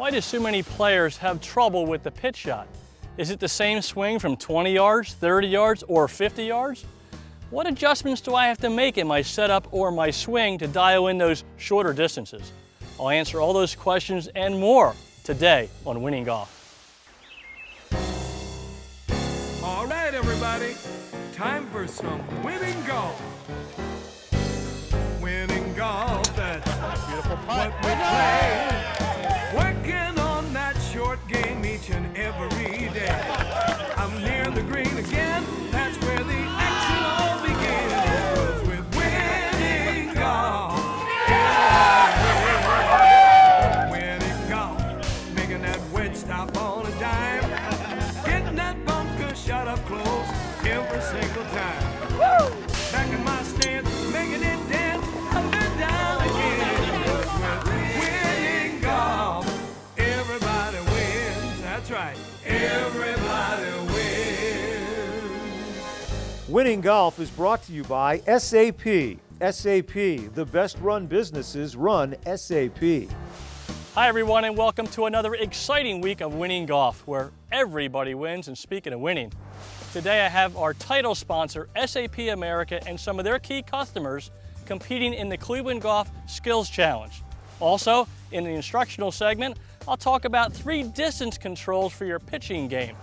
Why do so many players have trouble with the pitch shot? Is it the same swing from 20 yards, 30 yards, or 50 yards? What adjustments do I have to make in my setup or my swing to dial in those shorter distances? I'll answer all those questions and more today on Winning Golf. All right, everybody, time for some winning golf. Winning golf, that's Beautiful what putt. we play. Working on that short game each and every day. I'm near the green again, that's where the action all begins. With winning golf. Winning golf, making that wedge stop on a dime. Getting that bunker shot up close every single time. Woo! Back in my stance, making it dance up and down again. With winning golf, everybody wins. That's right, everybody wins. Winning Golf is brought to you by SAP. SAP, the best run businesses run SAP. Hi everyone, and welcome to another exciting week of Winning Golf, where everybody wins. And speaking of winning, today I have our title sponsor, SAP America, and some of their key customers competing in the Cleveland Golf Skills Challenge. Also, in the instructional segment, I'll talk about 3 distance controls for your pitching game.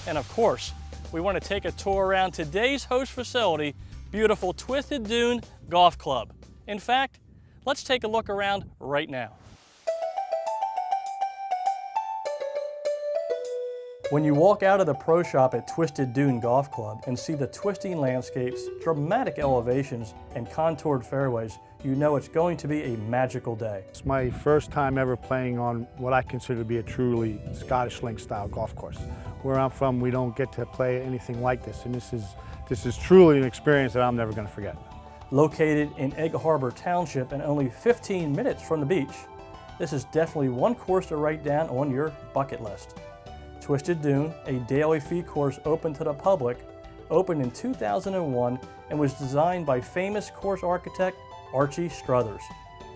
And of course, we want to take a tour around today's host facility, beautiful Twisted Dune Golf Club. In fact, let's take a look around right now. When you walk out of the pro shop at Twisted Dune Golf Club and see the twisting landscapes, dramatic elevations, and contoured fairways, you know it's going to be a magical day. It's my first time ever playing on what I consider to be a truly Scottish Link style golf course. Where I'm from, we don't get to play anything like this, and this is truly an experience that I'm never going to forget. Located in Egg Harbor Township and only 15 minutes from the beach, this is definitely one course to write down on your bucket list. Twisted Dune, a daily fee course open to the public, opened in 2001 and was designed by famous course architect Archie Struthers.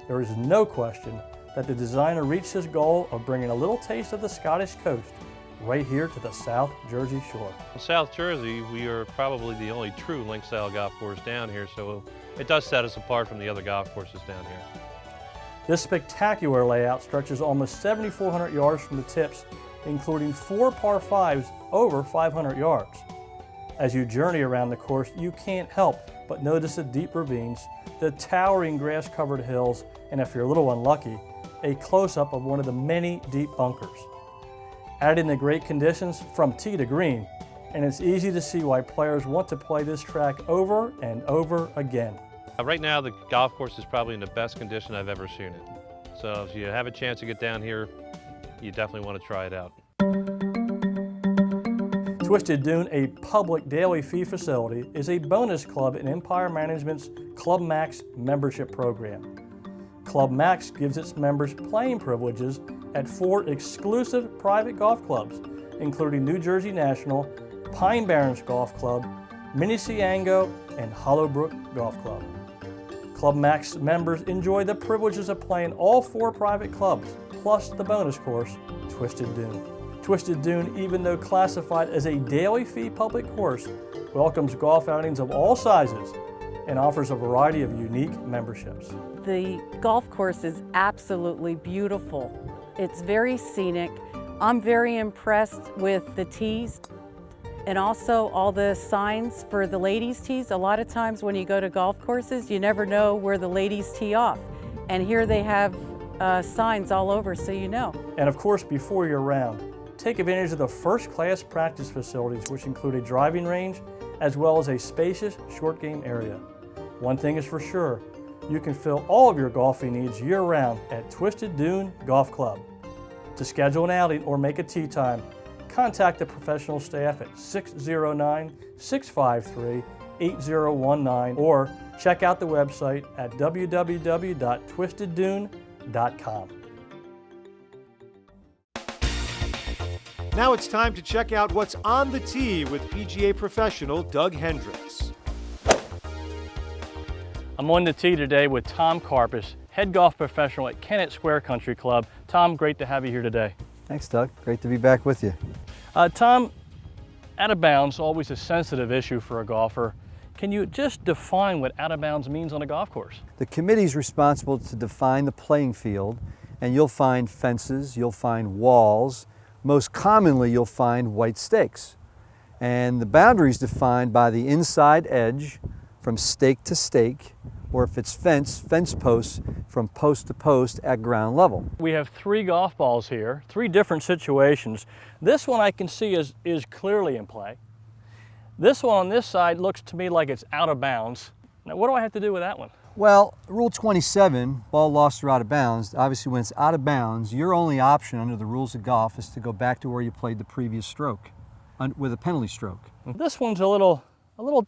There is no question that the designer reached his goal of bringing a little taste of the Scottish coast right here to the South Jersey shore. In South Jersey, we are probably the only true link-style golf course down here, so it does set us apart from the other golf courses down here. This spectacular layout stretches almost 7,400 yards from the tips, including 4 par 5s over 500 yards. As you journey around the course, you can't help but notice the deep ravines, the towering grass-covered hills, and if you're a little unlucky, a close-up of one of the many deep bunkers. Add in the great conditions from tee to green, and it's easy to see why players want to play this track over and over again. Right now, the golf course is probably in the best condition I've ever seen it. So if you have a chance to get down here, you definitely want to try it out. Twisted Dune, a public daily fee facility, is a bonus club in Empire Management's Club Max membership program. Club Max gives its members playing privileges at 4 exclusive private golf clubs, including New Jersey National, Pine Barrens Golf Club, Minnesota, and Hollowbrook Golf Club. Club Max members enjoy the privileges of playing all 4 private clubs, plus the bonus course, Twisted Dune. Twisted Dune, even though classified as a daily fee public course, welcomes golf outings of all sizes and offers a variety of unique memberships. The golf course is absolutely beautiful. It's very scenic. I'm very impressed with the tees and also all the signs for the ladies' tees. A lot of times when you go to golf courses, you never know where the ladies tee off. And here they have signs all over so you know. And of course, before your round, take advantage of the first-class practice facilities, which include a driving range as well as a spacious short game area. One thing is for sure, you can fill all of your golfing needs year-round at Twisted Dune Golf Club. To schedule an outing or make a tee time, contact the professional staff at 609-653-8019 or check out the website at www.twisteddune.com. Now it's time to check out what's on the tee with PGA professional Doug Hendricks. I'm on the tee today with Tom Karpus, head golf professional at Kennett Square Country Club. Tom, great to have you here today. Thanks, Doug. Great to be back with you. Tom, out of bounds, always a sensitive issue for a golfer. Can you just define what out of bounds means on a golf course? The committee's responsible to define the playing field, and you'll find fences, you'll find walls. Most commonly, you'll find white stakes. And the boundary is defined by the inside edge from stake to stake, or if it's fence posts from post to post at ground level. We have 3 golf balls here, 3 different situations. This one I can see is clearly in play. This one on this side looks to me like it's out of bounds. Now, what do I have to do with that one? Well, Rule 27, ball lost or out of bounds, obviously when it's out of bounds, your only option under the rules of golf is to go back to where you played the previous stroke with a penalty stroke. This one's a little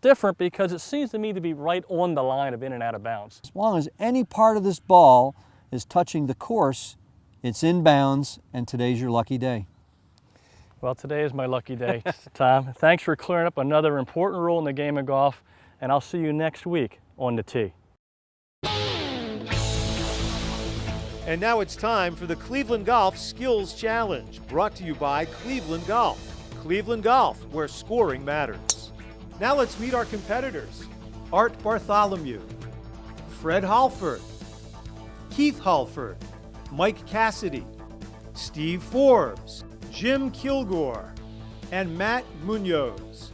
different because it seems to me to be right on the line of in and out of bounds. As long as any part of this ball is touching the course, it's in bounds, and today's your lucky day. Well, today is my lucky day, Tom. Thanks for clearing up another important rule in the game of golf, and I'll see you next week on the tee. And now it's time for the Cleveland Golf Skills Challenge, brought to you by Cleveland Golf. Cleveland Golf, where scoring matters. Now let's meet our competitors. Art Bartholomew, Fred Halford, Keith Halford, Mike Cassidy, Steve Forbes, Jim Kilgore, and Matt Munoz.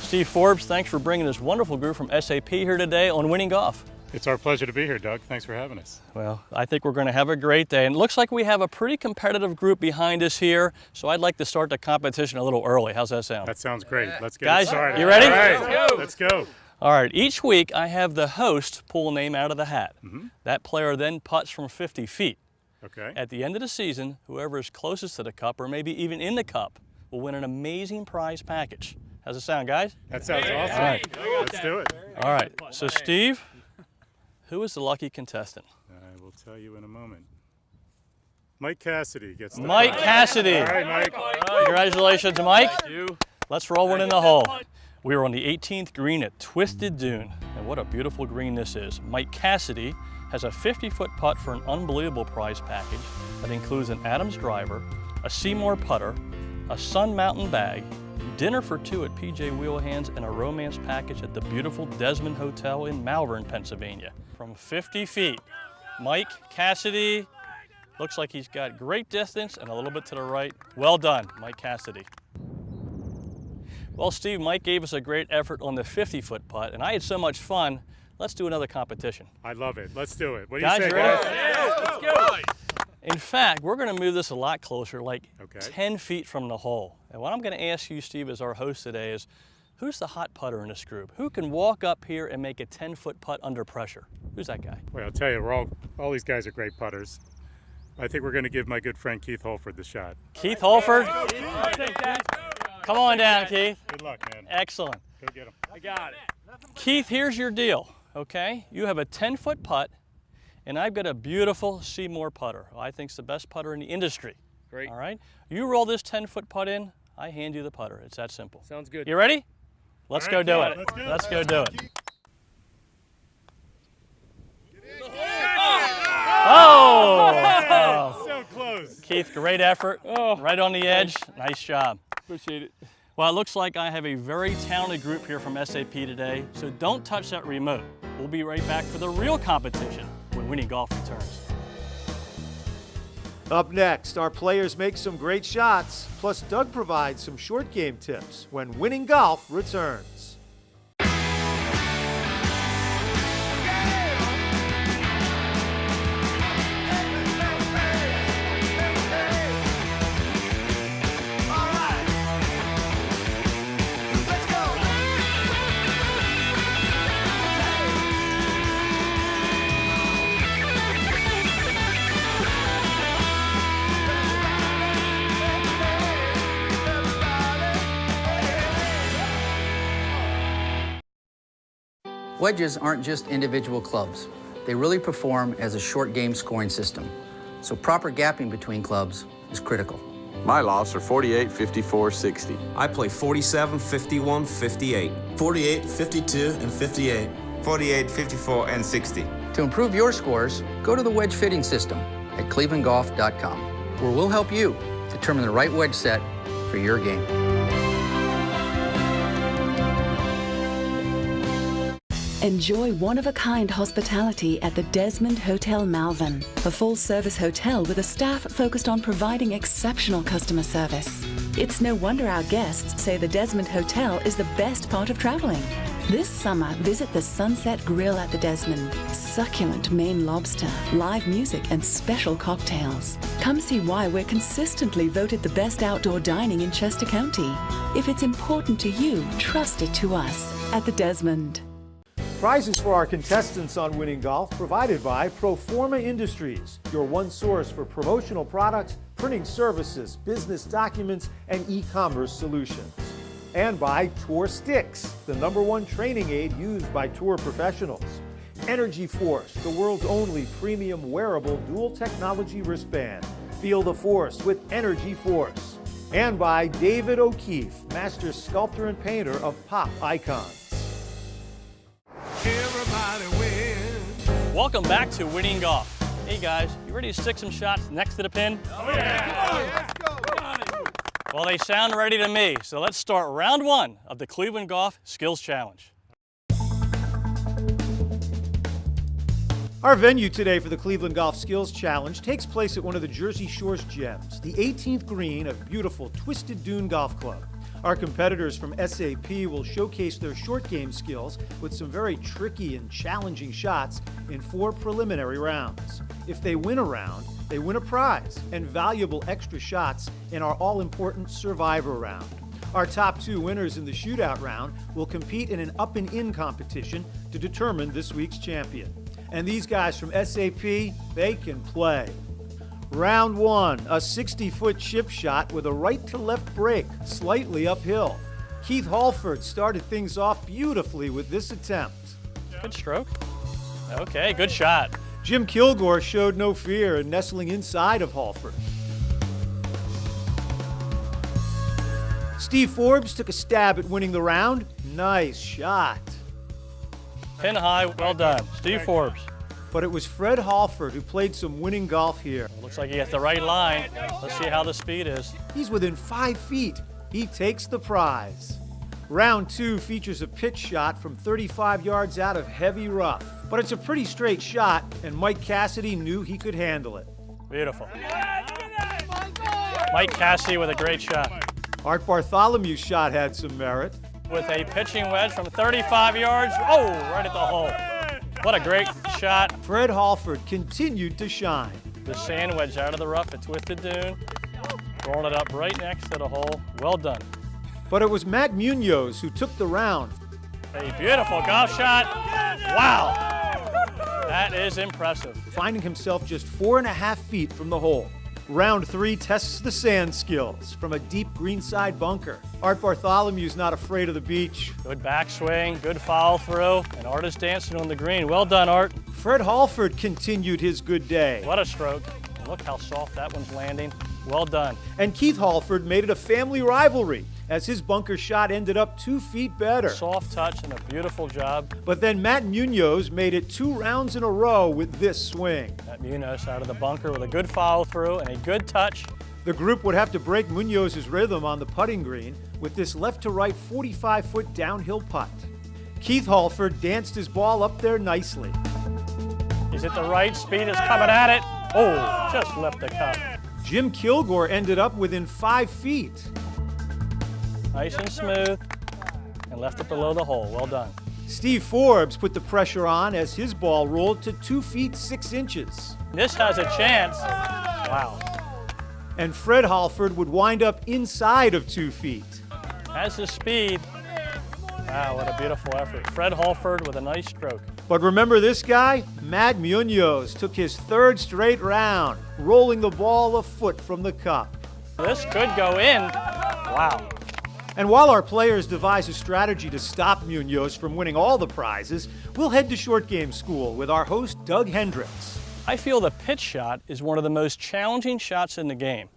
Steve Forbes, thanks for bringing this wonderful group from SAP here today on Winning Golf. It's our pleasure to be here, Doug. Thanks for having us. Well, I think we're going to have a great day. And it looks like we have a pretty competitive group behind us here, so I'd like to start the competition a little early. How's that sound? That sounds great. Let's get Guys, it started. you ready? All right, let's go. All right, each week I have the host pull a name out of the hat. That player then putts from 50 feet. Okay. At the end of the season, whoever is closest to the cup, or maybe even in the cup, will win an amazing prize package. How's it sound, guys? That sounds awesome. All right. Let's do it. All right, so Steve, who is the lucky contestant? I will tell you in a moment. Mike Cassidy gets the Mike prize. Cassidy. All right, Mike. Congratulations, Mike. Let's roll one in the hole. We are on the 18th green at Twisted Dune, and what a beautiful green this is. Mike Cassidy has a 50-foot putt for an unbelievable prize package that includes an Adams driver, a Seymour putter, a Sun Mountain bag, dinner for 2 at PJ Wheelhands, and a romance package at the beautiful Desmond Hotel in Malvern, Pennsylvania. From 50 feet, Mike Cassidy looks like he's got great distance and a little bit to the right. Well done, Mike Cassidy. Well, Steve, Mike gave us a great effort on the 50-foot putt, and I had so much fun. Let's do another competition. I love it. Let's do it. What do Guys, you say, you ready? guys? Yeah, let's go. In fact, we're going to move this a lot closer, like Okay. 10 feet from the hole. And what I'm going to ask you, Steve, as our host today is, who's the hot putter in this group? Who can walk up here and make a 10-foot putt under pressure? Who's that guy? Well, I'll tell you, all these guys are great putters. I think we're going to give my good friend Keith Holford the shot. Keith Holford? Come on down, Keith. Good luck, man. Excellent. Go get him. I got it. Keith, here's your deal, okay? You have a 10-foot putt, and I've got a beautiful Seymour putter. I think it's the best putter in the industry. Great. All right? You roll this 10-foot putt in, I hand you the putter. It's that simple. Sounds good. You ready? Let's All go right, do yeah, it. let's go. Let's go do it. Oh! So close. Keith, great effort. Right on the edge. Nice job. Appreciate it. Well, it looks like I have a very talented group here from SAP today, so don't touch that remote. We'll be right back for the real competition when Winning Golf returns. Up next, our players make some great shots, plus Doug provides some short game tips when Winning Golf returns. Wedges aren't just individual clubs. They really perform as a short game scoring system. So proper gapping between clubs is critical. My lofts are 48, 54, 60. I play 47, 51, 58. 48, 52, and 58. 48, 54, and 60. To improve your scores, go to the wedge fitting system at clevelandgolf.com, where we'll help you determine the right wedge set for your game. Enjoy one-of-a-kind hospitality at the Desmond Hotel Malvern, a full-service hotel with a staff focused on providing exceptional customer service. It's no wonder our guests say the Desmond Hotel is the best part of traveling. This summer, visit the Sunset Grill at the Desmond. Succulent Maine lobster, live music, and special cocktails. Come see why we're consistently voted the best outdoor dining in Chester County. If it's important to you, trust it to us at the Desmond. Prizes for our contestants on Winning Golf provided by Proforma Industries, your one source for promotional products, printing services, business documents, and e-commerce solutions. And by Tour Sticks, the #1 training aid used by tour professionals. Energy Force, the world's only premium wearable dual technology wristband. Feel the force with Energy Force. And by David O'Keefe, master sculptor and painter of pop icons. Everybody wins. Welcome back to Winning Golf. Hey guys, you ready to stick some shots next to the pin? Oh yeah! Well, they sound ready to me, so let's start round 1 of the Cleveland Golf Skills Challenge. Our venue today for the Cleveland Golf Skills Challenge takes place at one of the Jersey Shore's gems, the 18th green of beautiful Twisted Dune Golf Club. Our competitors from SAP will showcase their short game skills with some very tricky and challenging shots in 4 preliminary rounds. If they win a round, they win a prize and valuable extra shots in our all-important Survivor round. Our top 2 winners in the shootout round will compete in an up and in competition to determine this week's champion. And these guys from SAP, they can play. Round 1, a 60-foot chip shot with a right to left break, slightly uphill. Keith Halford started things off beautifully with this attempt. Good stroke. Okay, good shot. Jim Kilgore showed no fear in nestling inside of Halford. Steve Forbes took a stab at winning the round. Nice shot. Pin high, well done. Steve Forbes. But it was Fred Halford who played some winning golf here. Looks like he hit the right line. Let's see how the speed is. He's within 5 feet. He takes the prize. Round 2 features a pitch shot from 35 yards out of heavy rough. But it's a pretty straight shot, and Mike Cassidy knew he could handle it. Beautiful. Mike Cassidy with a great shot. Art Bartholomew's shot had some merit. With a pitching wedge from 35 yards. Oh, right at the hole. What a great shot. Fred Halford continued to shine. The sand wedge out of the rough at Twisted Dune. Rolling it up right next to the hole. Well done. But it was Matt Munoz who took the round. A beautiful golf shot. Wow. That is impressive. Finding himself just 4.5 feet from the hole. Round 3 tests the sand skills from a deep greenside bunker. Art Bartholomew's not afraid of the beach. Good backswing, good follow through, and Art is dancing on the green. Well done, Art. Fred Halford continued his good day. What a stroke. Look how soft that one's landing. Well done. And Keith Halford made it a family rivalry as his bunker shot ended up 2 feet better. Soft touch and a beautiful job. But then Matt Munoz made it 2 rounds in a row with this swing. Matt Munoz out of the bunker with a good follow through and a good touch. The group would have to break Munoz's rhythm on the putting green with this left to right 45-foot downhill putt. Keith Halford danced his ball up there nicely. He's at the right, speed is coming at it. Oh, just left the cup. Jim Kilgore ended up within 5 feet. Nice and smooth, and left it below the hole. Well done. Steve Forbes put the pressure on as his ball rolled to 2 feet 6 inches. This has a chance. Wow. And Fred Halford would wind up inside of 2 feet. Has the speed. Wow, what a beautiful effort. Fred Halford with a nice stroke. But remember this guy? Matt Munoz took his 3rd straight round, rolling the ball a foot from the cup. This could go in. Wow. And while our players devise a strategy to stop Munoz from winning all the prizes, we'll head to short game school with our host, Doug Hendricks. I feel the pitch shot is one of the most challenging shots in the game.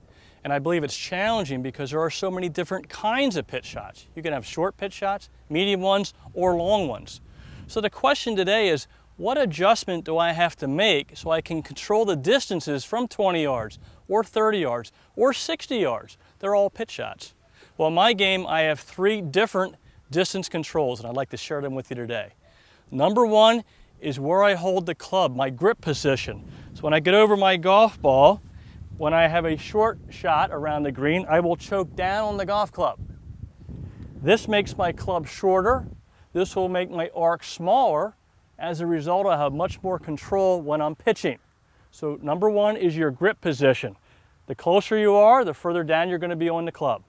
And I believe it's challenging because there are so many different kinds of pitch shots. You can have short pitch shots, medium ones, or long ones. So the question today is, what adjustment do I have to make so I can control the distances from 20 yards or 30 yards or 60 yards? They're all pitch shots. Well, in my game, I have 3 different distance controls, and I'd like to share them with you today. Number 1 is where I hold the club, my grip position. So when I get over my golf ball, when I have a short shot around the green, I will choke down on the golf club. This makes my club shorter. This will make my arc smaller. As a result, I have much more control when I'm pitching. So number 1 is your grip position. The closer you are, the further down you're going to be on the club.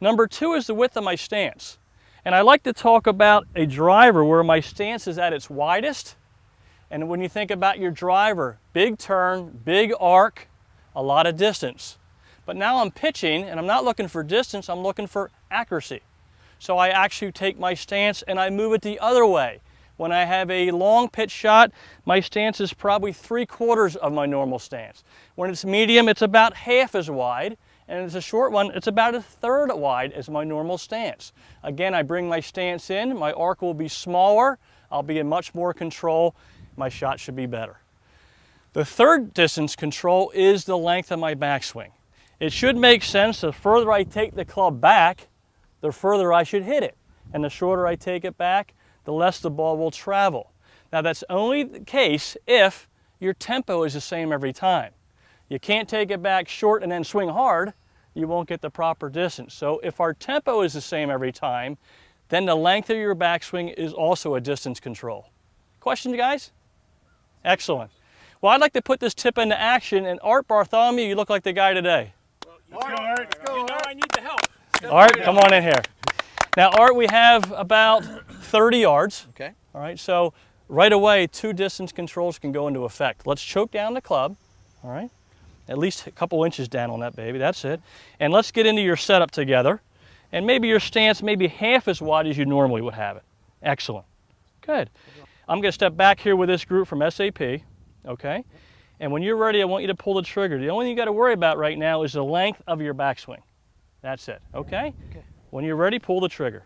Number 2 is the width of my stance. And I like to talk about a driver where my stance is at its widest. And when you think about your driver, big turn, big arc, a lot of distance. But now I'm pitching and I'm not looking for distance, I'm looking for accuracy. So I actually take my stance and I move it the other way. When I have a long pitch shot, my stance is probably 3/4 of my normal stance. When it's medium, it's about half as wide. And it's a short one, it's about 1/3 wide as my normal stance. Again, I bring my stance in, my arc will be smaller, I'll be in much more control, my shot should be better. The third distance control is the length of my backswing. It should make sense, the further I take the club back, the further I should hit it. And the shorter I take it back, the less the ball will travel. Now that's only the case if your tempo is the same every time. You can't take it back short and then swing hard, you won't get the proper distance. So if our tempo is the same every time, then the length of your backswing is also a distance control. Questions, guys? Excellent. Well, I'd like to put this tip into action, and Art Bartholomew, you look like the guy today. Let's go, Art. Let's go, Art. I need the help. Art, come on in here. Now, Art, we have about 30 yards. Okay. All right, so right away, 2 distance controls can go into effect. Let's choke down the club, all right? At least a couple inches down on that baby, that's it. And let's get into your setup together. And maybe your stance maybe half as wide as you normally would have it. Excellent. Good. I'm going to step back here with this group from SAP, okay? And when you're ready, I want you to pull the trigger. The only thing you got to worry about right now is the length of your backswing. That's it, okay? Okay. When you're ready, pull the trigger.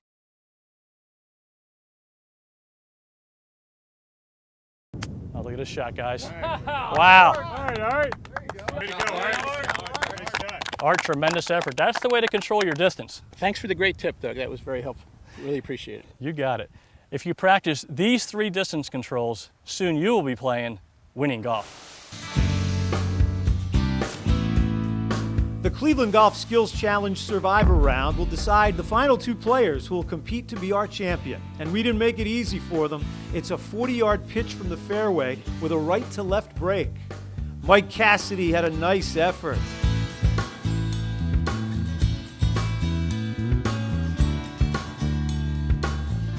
Oh, look at this shot, guys. Wow. All right, Art. Way to go, Art. Nice shot. Art, tremendous effort. That's the way to control your distance. Thanks for the great tip, Doug. That was very helpful. Really appreciate it. You got it. If you practice these 3 distance controls, soon you will be playing winning golf. The Cleveland Golf Skills Challenge Survivor Round will decide the final 2 players who will compete to be our champion. And we didn't make it easy for them. It's a 40-yard pitch from the fairway with a right-to-left break. Mike Cassidy had a nice effort.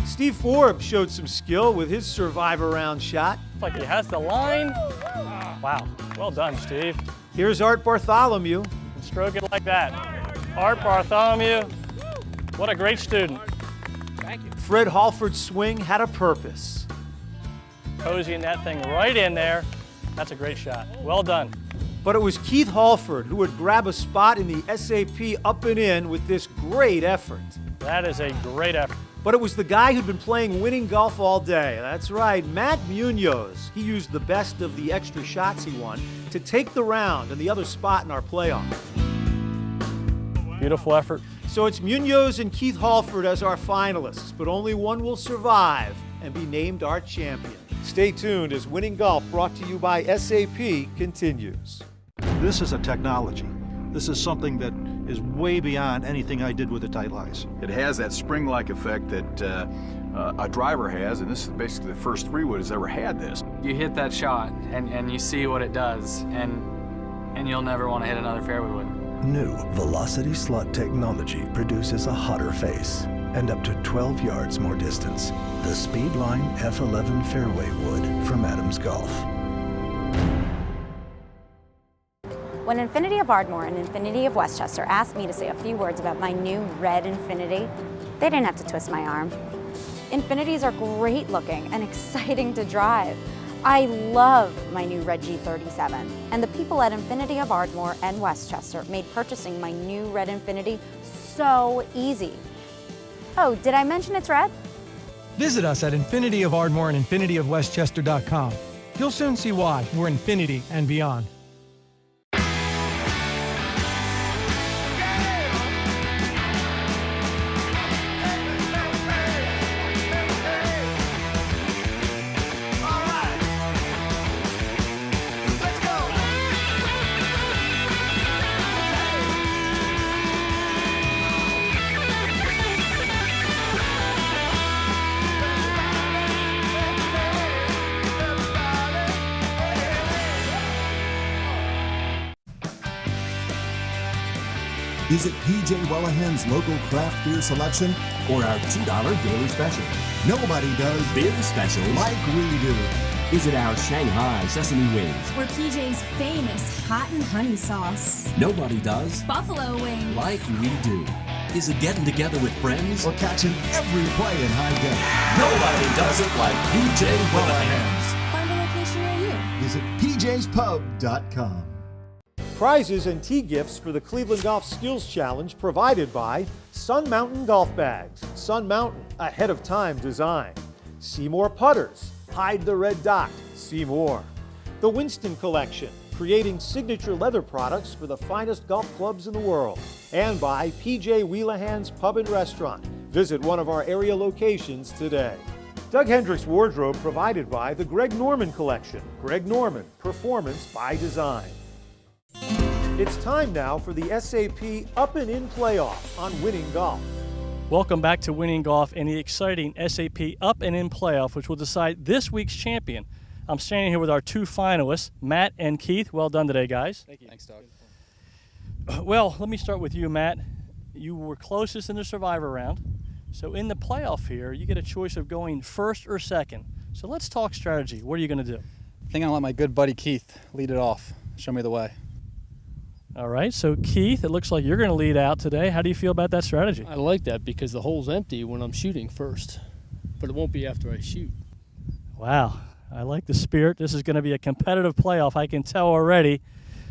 Steve Forbes showed some skill with his Survivor Round shot. Looks like he has the line. Wow, well done, Steve. Here's Art Bartholomew. Stroke it like that. Art Bartholomew, what a great student. Thank you. Fred Halford's swing had a purpose. Cozying that thing right in there. That's a great shot. Well done. But it was Keith Halford who would grab a spot in the SAP up and in with this great effort. That is a great effort. But it was the guy who'd been playing winning golf all day. That's right, Matt Munoz. He used the best of the extra shots he won to take the round and the other spot in our playoff. Beautiful effort. So it's Munoz and Keith Halford as our finalists, but only one will survive and be named our champion. Stay tuned as Winning Golf, brought to you by SAP, continues. This is a technology. This is something that is way beyond anything I did with the tight lies. It has that spring-like effect that a driver has, and this is basically the first 3-wood has ever had this. You hit that shot, and you see what it does, and you'll never want to hit another fairway wood. New Velocity Slot technology produces a hotter face and up to 12 yards more distance. The Speedline F11 fairway wood from Adams Golf. When Infinity of Ardmore and Infinity of Westchester asked me to say a few words about my new red Infinity, they didn't have to twist my arm. Infinities are great looking and exciting to drive. I love my new red G37, and the people at Infinity of Ardmore and Westchester made purchasing my new red Infinity so easy. Oh, did I mention it's red? Visit us at Infinity of Ardmore and infinityofwestchester.com. You'll soon see why we're infinity and beyond. Is it P.J. Wellahan's local craft beer selection or our $2 daily special? Nobody does beer specials like we do. Is it our Shanghai sesame wings? Or PJ's famous hot and honey sauce? Nobody does Buffalo wings. like we do. Is it getting together with friends? Or catching every play in high def? Nobody does it like P.J. Wellahan's. Find a location near you. Visit pjspub.com. Prizes and tee gifts for the Cleveland Golf Skills Challenge provided by Sun Mountain Golf Bags. Sun Mountain, ahead of time design. Seymour Putters, hide the red dot, see more. The Winston Collection, creating signature leather products for the finest golf clubs in the world. And by P.J. Wellahan's Pub and Restaurant. Visit one of our area locations today. Doug Hendricks Wardrobe provided by the Greg Norman Collection. Greg Norman, performance by design. It's time now for the SAP Up and In playoff on Winning Golf. Welcome back to Winning Golf and the exciting SAP Up and In playoff, which will decide this week's champion. I'm standing here with our two finalists, Matt and Keith. Well done today, guys. Thank you. Thanks, Doug. Well, let me start with you, Matt. You were closest in the Survivor round. So in the playoff here, you get a choice of going first or second. So let's talk strategy. What are you going to do? I think I'll let my good buddy Keith lead it off. Show me the way. All right, so Keith, it looks like you're going to lead out today. How do you feel about that strategy? I like that because the hole's empty when I'm shooting first, but it won't be after I shoot. Wow, I like the spirit. This is going to be a competitive playoff, I can tell already.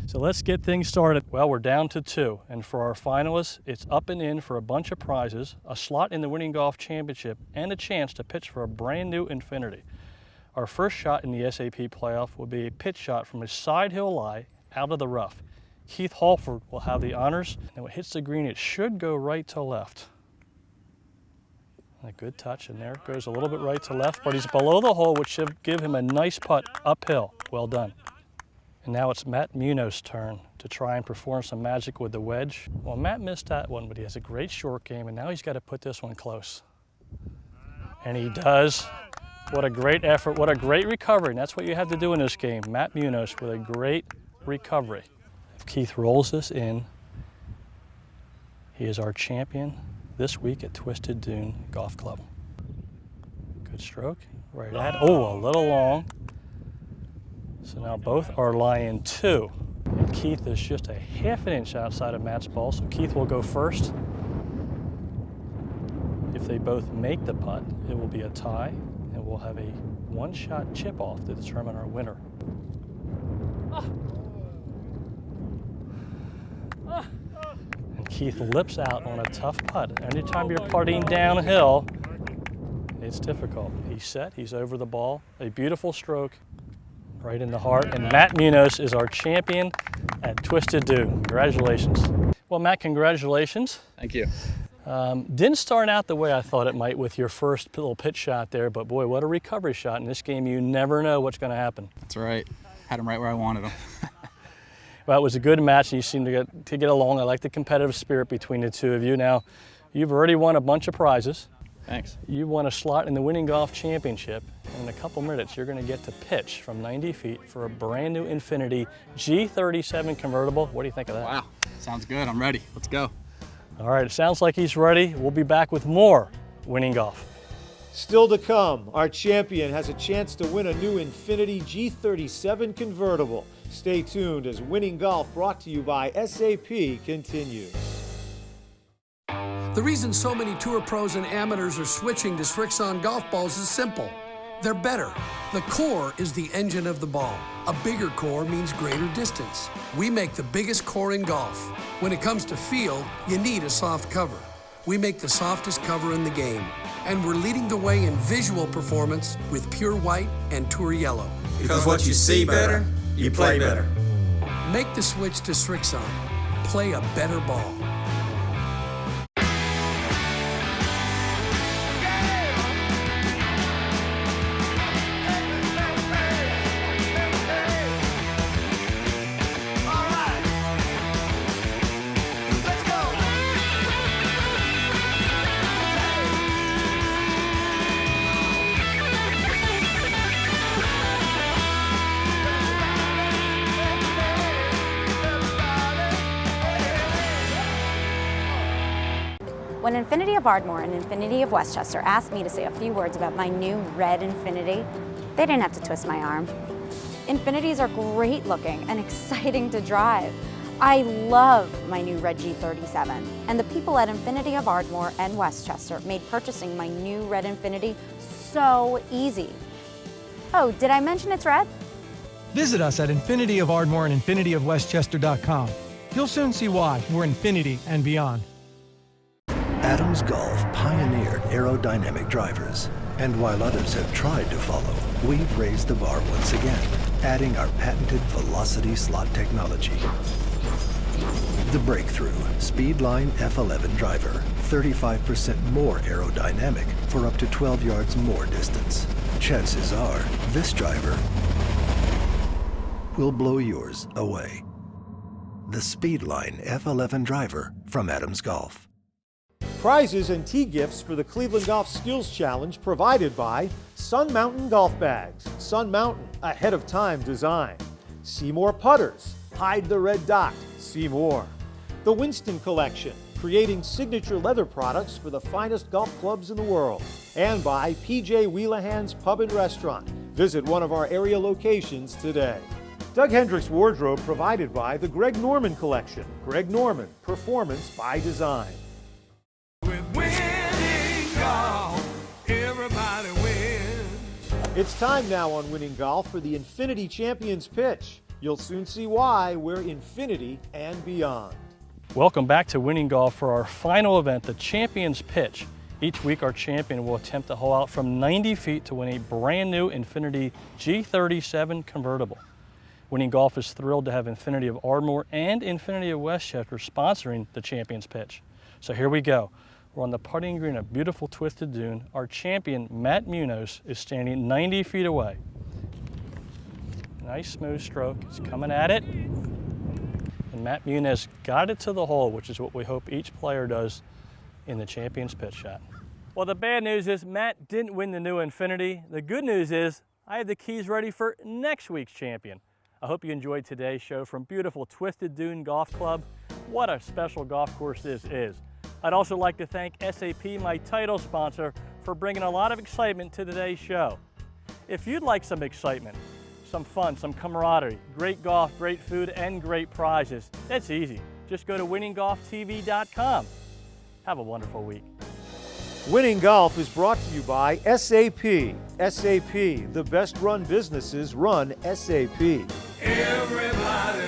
So let's get things started. Well, we're down to two, and for our finalists, it's up and in for a bunch of prizes, a slot in the Winning Golf Championship, and a chance to pitch for a brand new Infinity. Our first shot in the SAP playoff will be a pitch shot from a side hill lie out of the rough. Keith Halford will have the honors, and when it hits the green, it should go right to left. A good touch, and there it goes a little bit right to left, but he's below the hole, which should give him a nice putt uphill. Well done. And now it's Matt Munoz' turn to try and perform some magic with the wedge. Well, Matt missed that one, but he has a great short game, and now he's got to put this one close. And he does. What a great effort, what a great recovery, and that's what you have to do in this game. Matt Munoz with a great recovery. If Keith rolls this in, he is our champion this week at Twisted Dune Golf Club. Good stroke, right at, oh, a little long. So now both are lying two. And Keith is just a half an inch outside of Matt's ball, so Keith will go first. If they both make the putt, it will be a tie, and we'll have a one-shot chip off to determine our winner. And Keith lips out on a tough putt. Anytime you're putting downhill, it's difficult. He's set, he's over the ball. A beautiful stroke right in the heart. And Matt Munoz is our champion at Twisted Dune. Congratulations. Well, Matt, congratulations. Thank you. Didn't start out the way I thought it might with your first little pitch shot there, but boy, what a recovery shot. In this game, you never know what's going to happen. That's right. Had him right where I wanted him. Well, it was a good match, and you seem to get along. I like the competitive spirit between the two of you. Now, you've already won a bunch of prizes. Thanks. You won a slot in the Winning Golf Championship, and in a couple minutes, you're going to get to pitch from 90 feet for a brand new Infinity G37 convertible. What do you think of that? Wow, sounds good. I'm ready. Let's go. All right, it sounds like he's ready. We'll be back with more Winning Golf. Still to come, our champion has a chance to win a new Infinity G37 convertible. Stay tuned as Winning Golf, brought to you by SAP, continues. The reason so many tour pros and amateurs are switching to Srixon golf balls is simple. They're better. The core is the engine of the ball. A bigger core means greater distance. We make the biggest core in golf. When it comes to feel, you need a soft cover. We make the softest cover in the game. And we're leading the way in visual performance with Pure White and Tour Yellow. Because what you see better, you play better. Make the switch to Srixon. Play a better ball. When Infinity of Ardmore and Infinity of Westchester asked me to say a few words about my new red Infinity, they didn't have to twist my arm. Infinities are great looking and exciting to drive. I love my new red G37, and the people at Infinity of Ardmore and Westchester made purchasing my new red Infinity so easy. Oh, did I mention it's red? Visit us at Infinity of Ardmore and infinityofwestchester.com. You'll soon see why we're Infinity and beyond. Adams Golf pioneered aerodynamic drivers, and while others have tried to follow, we've raised the bar once again, adding our patented velocity slot technology. The breakthrough Speedline F11 driver, 35% more aerodynamic for up to 12 yards more distance. Chances are, this driver will blow yours away. The Speedline F11 driver from Adams Golf. Prizes and tee gifts for the Cleveland Golf Skills Challenge provided by Sun Mountain Golf Bags. Sun Mountain, ahead of time design. Seymour Putters, hide the red dot, see more. The Winston Collection, creating signature leather products for the finest golf clubs in the world. And by PJ Wheelahan's Pub and Restaurant. Visit one of our area locations today. Doug Hendricks Wardrobe provided by the Greg Norman Collection. Greg Norman, performance by design. Everybody wins. It's time now on Winning Golf for the Infinity Champions Pitch. You'll soon see why we're Infinity and beyond. Welcome back to Winning Golf for our final event, the Champions Pitch. Each week our champion will attempt to hole out from 90 feet to win a brand new Infinity G37 convertible. Winning Golf is thrilled to have Infinity of Ardmore and Infinity of Westchester sponsoring the Champions Pitch. So here we go. We're on the putting green at beautiful Twisted Dune. Our champion, Matt Munoz, is standing 90 feet away. Nice smooth stroke, he's coming at it. And Matt Munoz got it to the hole, which is what we hope each player does in the Champions Pitch shot. Well, the bad news is Matt didn't win the new Infinity. The good news is I have the keys ready for next week's champion. I hope you enjoyed today's show from beautiful Twisted Dune Golf Club. What a special golf course this is. I'd also like to thank SAP, my title sponsor, for bringing a lot of excitement to today's show. If you'd like some excitement, some fun, some camaraderie, great golf, great food, and great prizes, that's easy. Just go to winninggolftv.com. Have a wonderful week. Winning Golf is brought to you by SAP. SAP, the best run businesses run SAP. Everybody